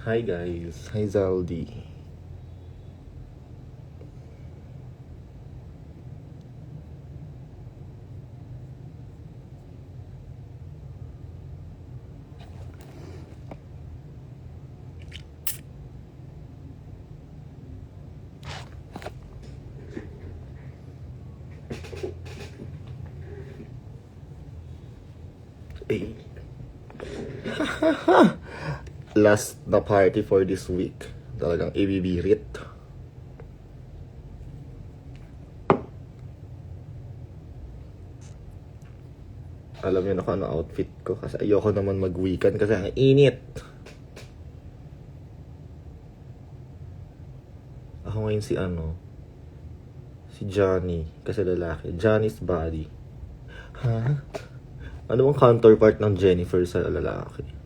Hi guys, hi Zaldi. Eh. Last na party for this week. Talagang ibibirit. Alam niyo na kung ano outfit ko kasi ayoko naman mag-weekend kasi ang init. Ako ngayon si Johnny kasi lalaki. Johnny's body. Ha? Ano ang counterpart ng Jennifer sa lalaki?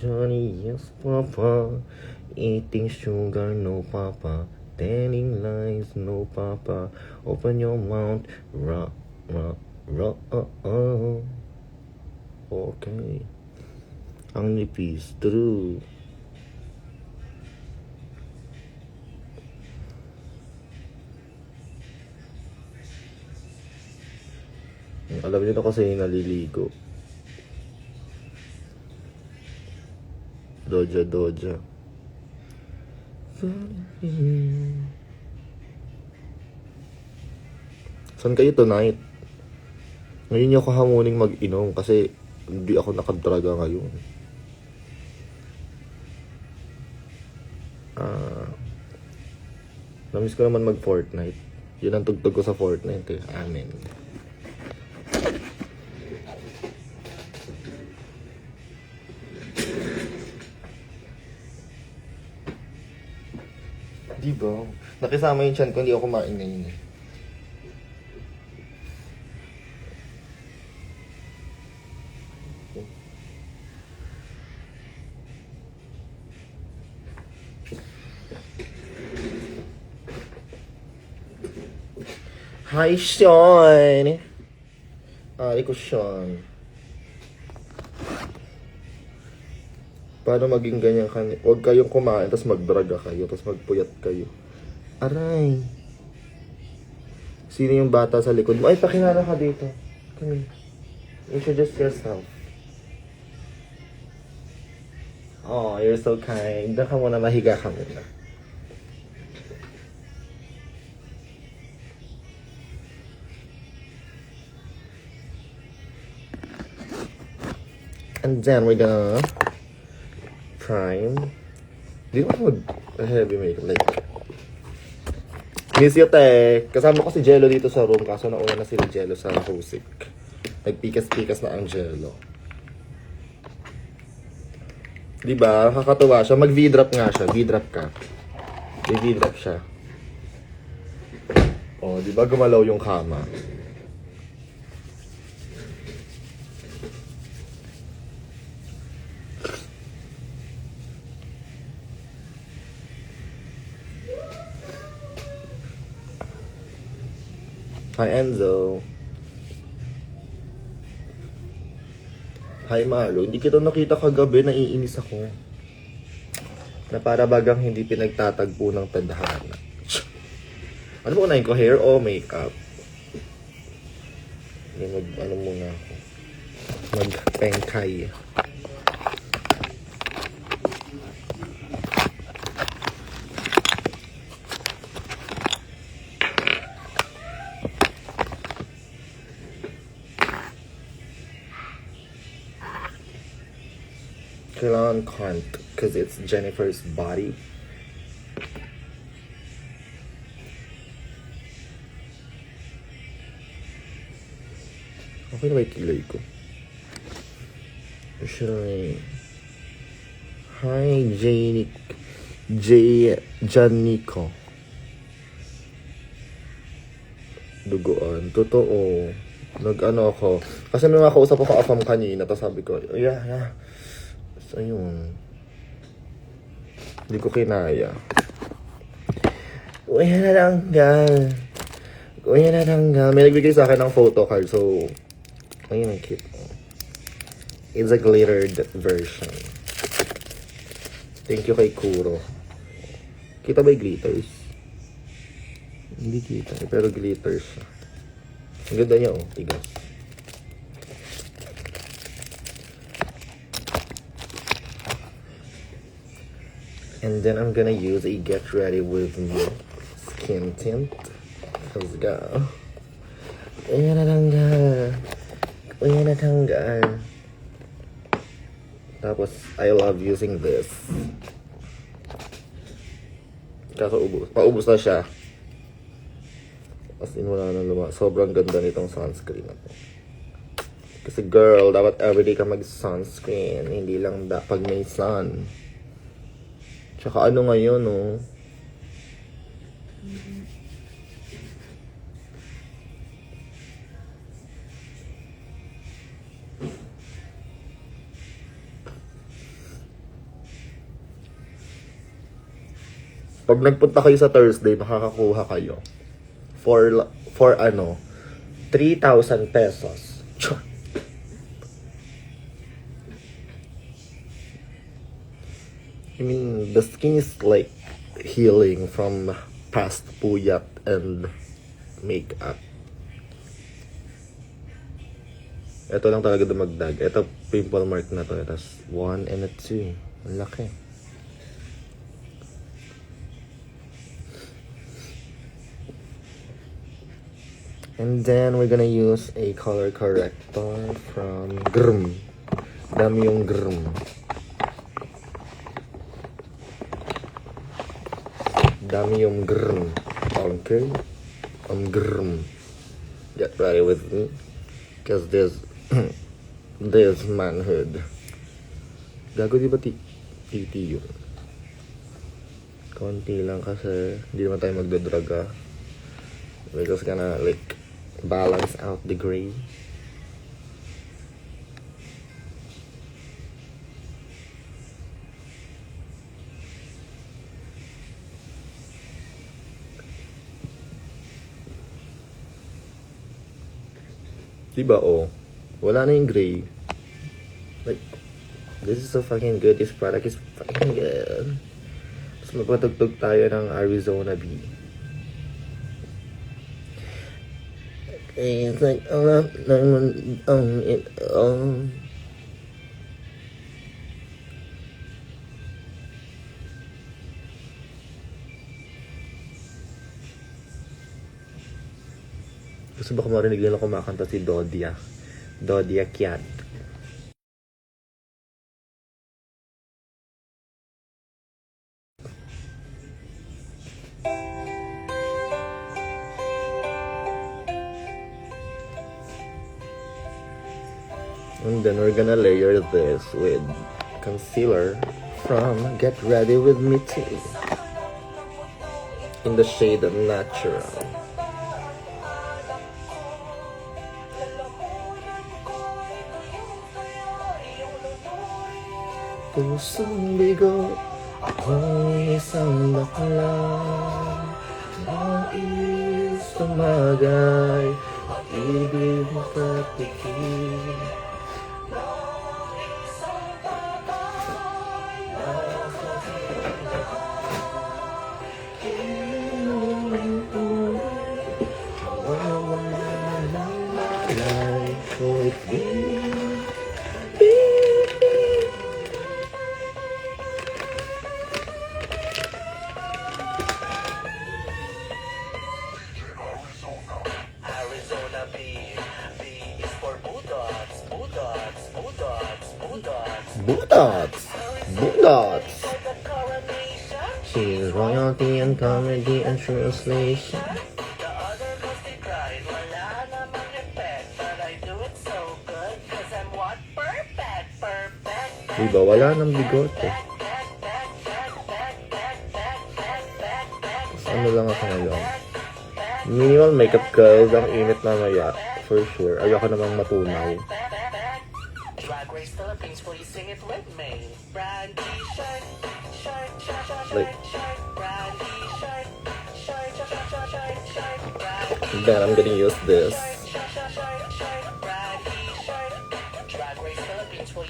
Johnny, yes papa. Eating sugar, no papa. Telling lies, no papa. Open your mouth, Okay. Ang nipis, true. Alam niyo na kasi naliligo. Doja. Saan kayo tonight? Ngayon niyo ako hamuning mag-inom kasi hindi ako nakadraga ngayon. Namiss ko naman mag-Fortnite. Yun ang tugtog ko sa Fortnite eh. Amen. Diba? Nakisama yung chan ko, hindi ako kumain ngayon eh. Hi, Sean! Ari ko, Sean. Paano maging ganyan ka? Huwag kayong kumain, tapos magdraga kayo, tapos magpuyat kayo. Aray! Sino yung bata sa likod mo? Ay, pakilala ka dito. Come here. Introduce yourself. Oh, you're so kind. Doon ka muna, mahiga ka muna. And then we're gonna prime. Di ba mag-heavy makeup? Like, miss you, te. Kasama ko si Jello dito sa room, kaso nauna na si Jello sa Hosik. Nagpikas-pikas na ang Jello. Di ba? Kakatuwa siya. Mag-V-drop nga siya. V-drop ka. V-drop siya. Oh, di ba gumalaw yung kama? Hi, Enzo. Hi, Malo. Hindi kita nakita kagabi, naiinis ako. Na para bagang hindi pinagtatagpo ng tadhana. Ano ba unahin ko? Hair o makeup? Ano muna ako? Mag-pengkay. Kailangan can't because it's Jennifer's body. Okay na ba yung kilay ko? Should I... Hi, Janico. Duguan. Totoo. Nag-ano ako. Kasi may mga kausap ako afam kanina. Tapos sabi ko, yeah. So, ayun. Hindi ko kinaya. Kuya na lang, May nagbigay sa akin ng photo card. So, ayun ang cute. It's a glittered version. Thank you kay Kuro. Kita ba yung glitters? Hindi kita, pero glitters siya. Ang ganda niya, oh. Tigas. And then I'm gonna use a Get Ready With Me skin tint. Let's go. Ayan na tanggal. Ayan na tanggal. Tapos, I love using this. Kaso paubos na siya. As in, wala na sobrang ganda nitong sunscreen na to. Kasi girl, dapat everyday ka mag-sunscreen. Hindi lang pag may sun. Tsaka ano ngayon, oh. Pag nagpunta kayo sa Thursday, makakakuha kayo for ano, 3,000 pesos. I mean, the skin is like healing from past puyat and makeup. Ito lang talaga dumagdag. Ito, pimple mark na to. Tapos 1 and a 2. Ang laki. And then, we're gonna use a color corrector from Grm. Dami yung Grm. Dami yung Grm. Okay? Grm. Get ready with me. Because there's manhood. Gago, di ba titi yun? Konti lang kasi hindi naman tayo magdadraga. We're just gonna like balance out the gray. Diba, oh? Wala na yung gray. Like, this is so fucking good. This product is fucking good. Tapos magpatugtog tayo ng Arizona Bee. It's like, Gusto ba marinig nila kumakanta si Dodia? Dodia Cat. And then we're gonna layer this with concealer from Get Ready With Me Too in the shade Natural. Pusong bigo akong isang bakla, nais tumagay, ibig makapikit. Arizona Bee. B is for Bulldogs. Bulldogs. Bulldogs. Bulldogs. Bulldogs. Bulldogs. For the coronation. She's royalty and comedy and translation. The other girls they cried. Wala namang effect. But I do it so good. Cause I'm what? Perfect. Perfect. Diba, wala nang bigote. Tapos ano lang ako ngayon. Minimal makeup guys, ang init mamaya. For sure. Ayoko namang matunaw. Drag Race Philippines, will you sing it with me? Brandy shirt, shirt, shirt, shirt, Like- shirt, brandy shirt, shirt, shirt, shirt, shirt, shirt, brandy Then I'm gonna use this. shirt, shirt, shirt, shirt, brandy shirt. Drag Race Philippines, will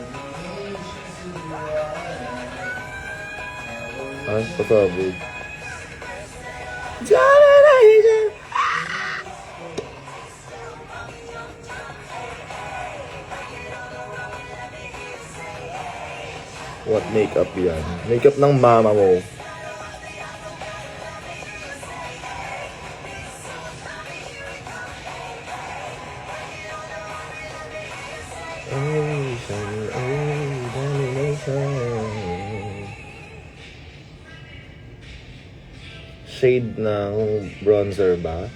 pasabog. Domination! What makeup yan? Makeup ng mama mo. Shade ng bronzer ba?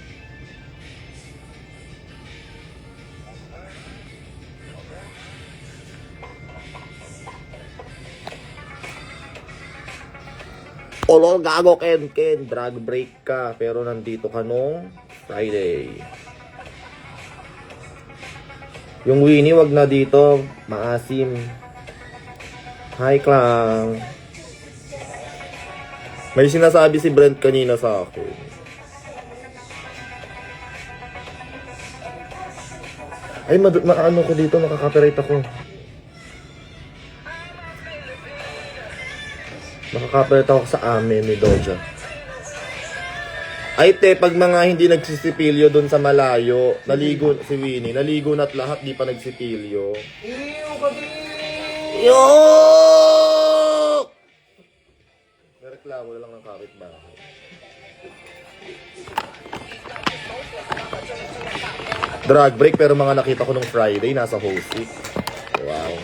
Olol, gago, Ken. Drag break ka. Pero nandito ka nung Friday. Yung Winnie, wag na dito. Maasim. Hi, Klang. May sinasabi si Brent kanina sa akin. Ay, ano ko dito, makaka-copyright ako. Makaka-copyright ako sa amin ni Doja. Ay, te, pag mga hindi nagsisipilyo dun sa malayo, naligo si Winnie, naligo na't lahat, di pa nagsipilyo. Ew, kasi! Yo! Reklamo na lang ng kapitbahay. Drag break, pero mga nakita ko nung Friday, nasa Hosik. Wow.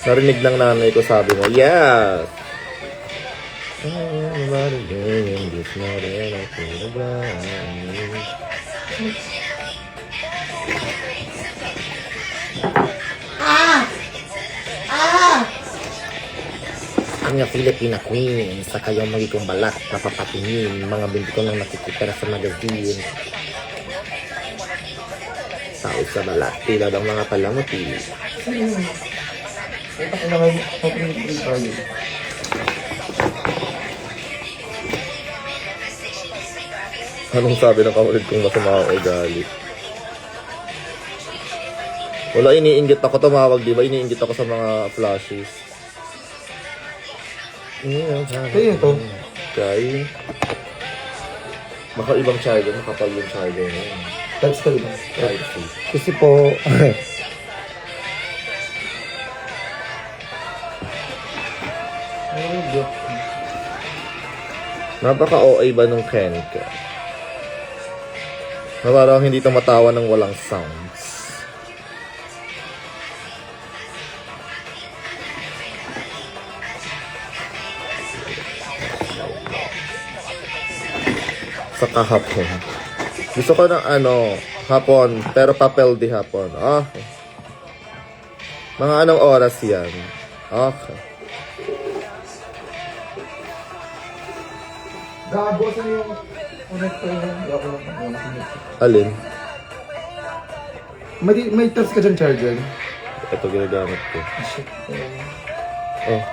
Narinig ng nanay ko, sabi mo, yes! Ang nga Filipina Queen, sa kayong magiging balat, napapatingin, mga binti ko nang nakikita sa magazine. Tao sa balat, tila ng mga palamuti. Ito ko naman, opening tayo. Anong sabi ng kaulid kong masama ang ugali? Wala, iniinggit ako tumawag, di ba? Iniinggit ako sa mga flashes. Kaya ito. Kaya, baka ibang charger, makapal yung charger na yun. That's ka diba? Type C. Kasi po, Napaka-OA ba nung Ken ka? Na parang hindi tumatawa ng walang sounds. Sa kahapon. Gusto ko ng hapon, pero papel di hapon. Okay. Mga anong oras yan? Okay. gago sa yung connector niya. Gago lang. Alin? May test ka dyan charger? Ito ginagamit ko. Shit. Oh.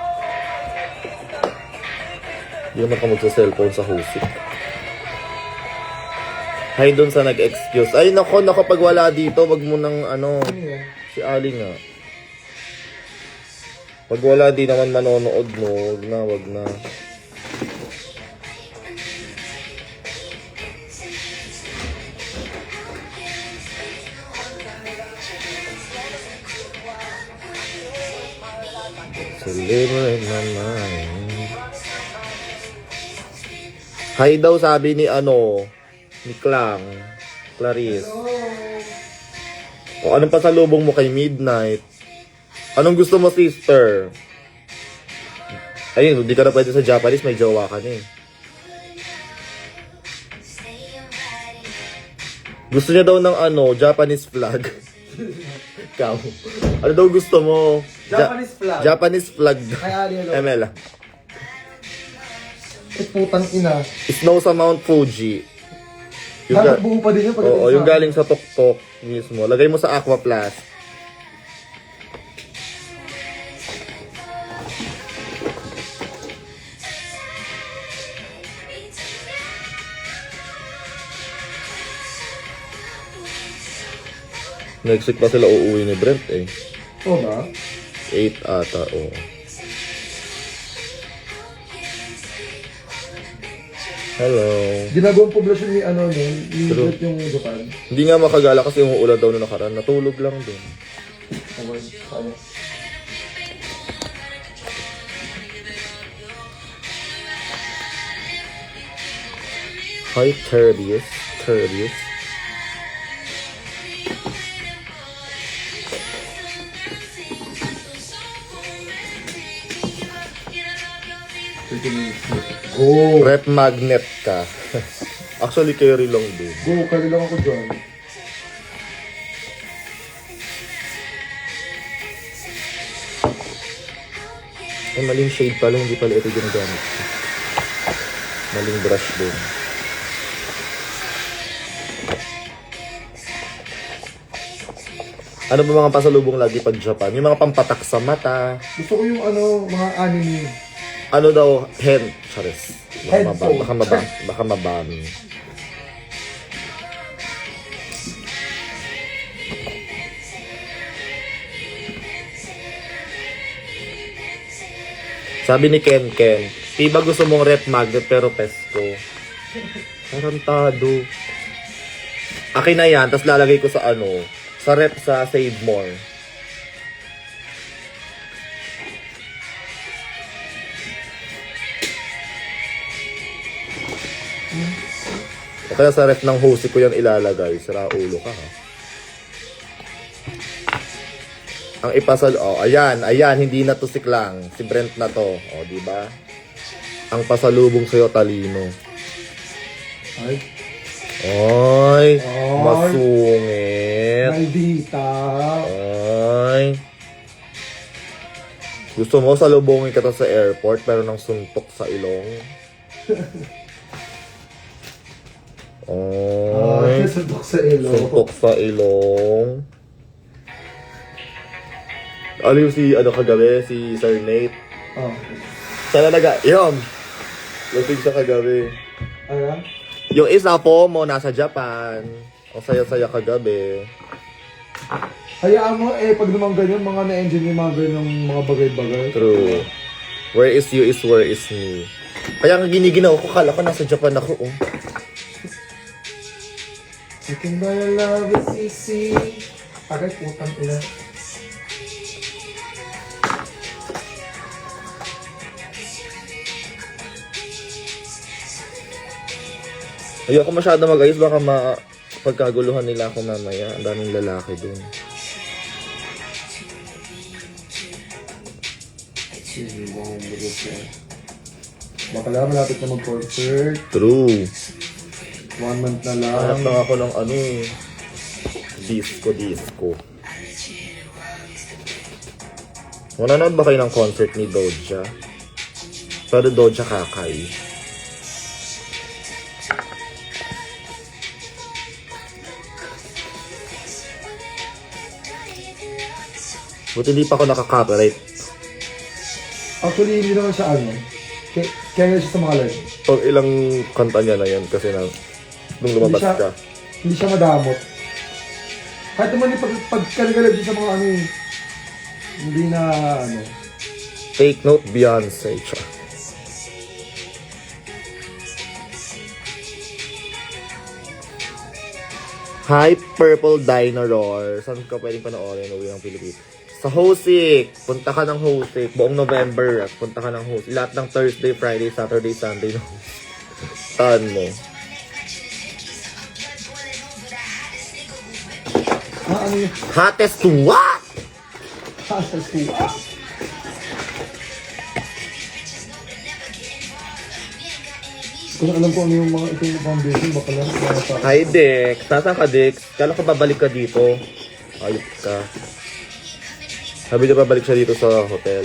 Hindi naman ka magsa-cellphone sa husik. Hi doon sa nag-excuse. Ay nako, pag wala dito, wag mo nang Ano yan? si Ali nga. Pag wala di naman manonood mo, wag na. Celebrate my mind. Hi daw sabi ni ni Clarice. O anong pasalubong mo kay Midnight? Anong gusto mo, sister? Ayun, hindi ka na pwede sa Japanese, may jowa ka na eh. Gusto niya daw ng Japanese flag. Ikaw. Ano daw gusto mo? Japanese flag. Japanese flag. Kay Ali, hello. Emela. Putang ina. Snow sa Mount Fuji. Dapat buo pa din yun. Oo, yung galing sa tuktok mismo. Lagay mo sa Aqua Plus. Next week pa sila uuwi ni Brent eh. Oo ba? 8 ata, oo. Hello. Ginagawang poblasyon ni ano no, ni True. Brett yung Japan. Hindi nga makagala kasi umuulan daw na nakaraan. Natulog lang doon. Okay, sayang. Hi, Turbius. Turbius. Go! Rep magnet ka. Actually, carry lang din. Go, kali lang ako dyan. Ay, maling shade pala. Hindi pala ito ginagamit ko. Maling brush din. Ano ba mga pasalubong lagi pag Japan? Yung mga pampatak sa mata. Gusto ko yung ano, mga anime. Ano daw? Hen. Charis. Headphone. Baka mabami. Sabi ni Ken, Tiba gusto mong rep magnet pero pesto. Tarantado. Akin na yan, tapos lalagay ko sa ano, sa rep sa Save More. O kaya sa rep ng host ko yan ilalagay. Sira ulo ka ha. Ang ipasal, ayan, hindi na to si Klang. Si Brent na to. Di ba? Ang pasalubong sa'yo, talino. Ay, Ay, Ay. masungit. maldita. Ay. Gusto mo salubungin ka to sa airport pero nang suntok sa ilong? Ay, Ay, suntok sa ilo. suntok sa ilong. Aliw si, kagabi, si Sir Nate. Oh. Sana yun! Lasing siya kagabi. Ano? Yung isa po mo, nasa Japan. Ang saya-saya kagabi. Hayaan mo, pag naman ganyan, mga na-enjoy yung mga ganyang mga bagay-bagay. True. Where is you is where is me. Kaya nga giniginaw ko, kala ko nasa Japan ako, oh. You can buy a love is easy. Agay, putang ina. Ayoko masyado mag-ayos, baka pagkaguluhan nila ako mamaya. Ang daming lalaki dun. Baka lang, malapit na mag-concert. True. 1 month na Hanap lang. lang ako ng disco. Manonood ba kayo ng concert ni Doja? Pero Doja Kakay. Buti hindi pa ako nakaka-copyright. Actually, hindi naman siya ano. Kaya siya sa mga live. Pag ilang kanta niya na yan kasi nung lumabas ka. Hindi siya madamot. Kahit naman yung pagkaligalab din sa mga ano eh. Hindi na ano. Take note, Beyonce. Cha. Hi, Purple Dinosaur. Saan ka pwedeng panoorin ng Uwi ng Pilipinas? Sa Hosik. Punta ka ng Hosik. Buong November. Punta ka ng Hosik. Lahat ng Thursday, Friday, Saturday, Sunday. Tan mo. Ano yun? Hottest what? Kung alam ko ano yung mga itong foundation, baka lang Hi, Dex. Nasaan ka, Dex? Kala ko babalik ka dito. Ayop ka. Sabi niya babalik siya dito sa hotel.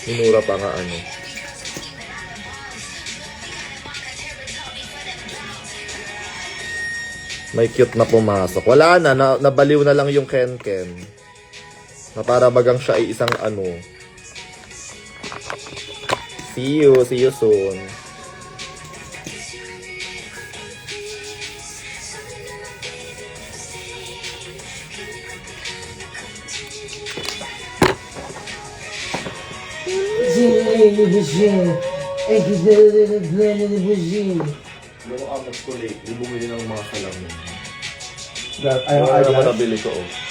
Minura pa nga ano. May cute na pumasok. Wala na, nabaliw na lang yung Ken. Na para bagang siya ay isang ano. See you soon. Yung amas ko lately, bumili ng mga salamin. Ay, Ayaw eyeglass. nabili ko, oh.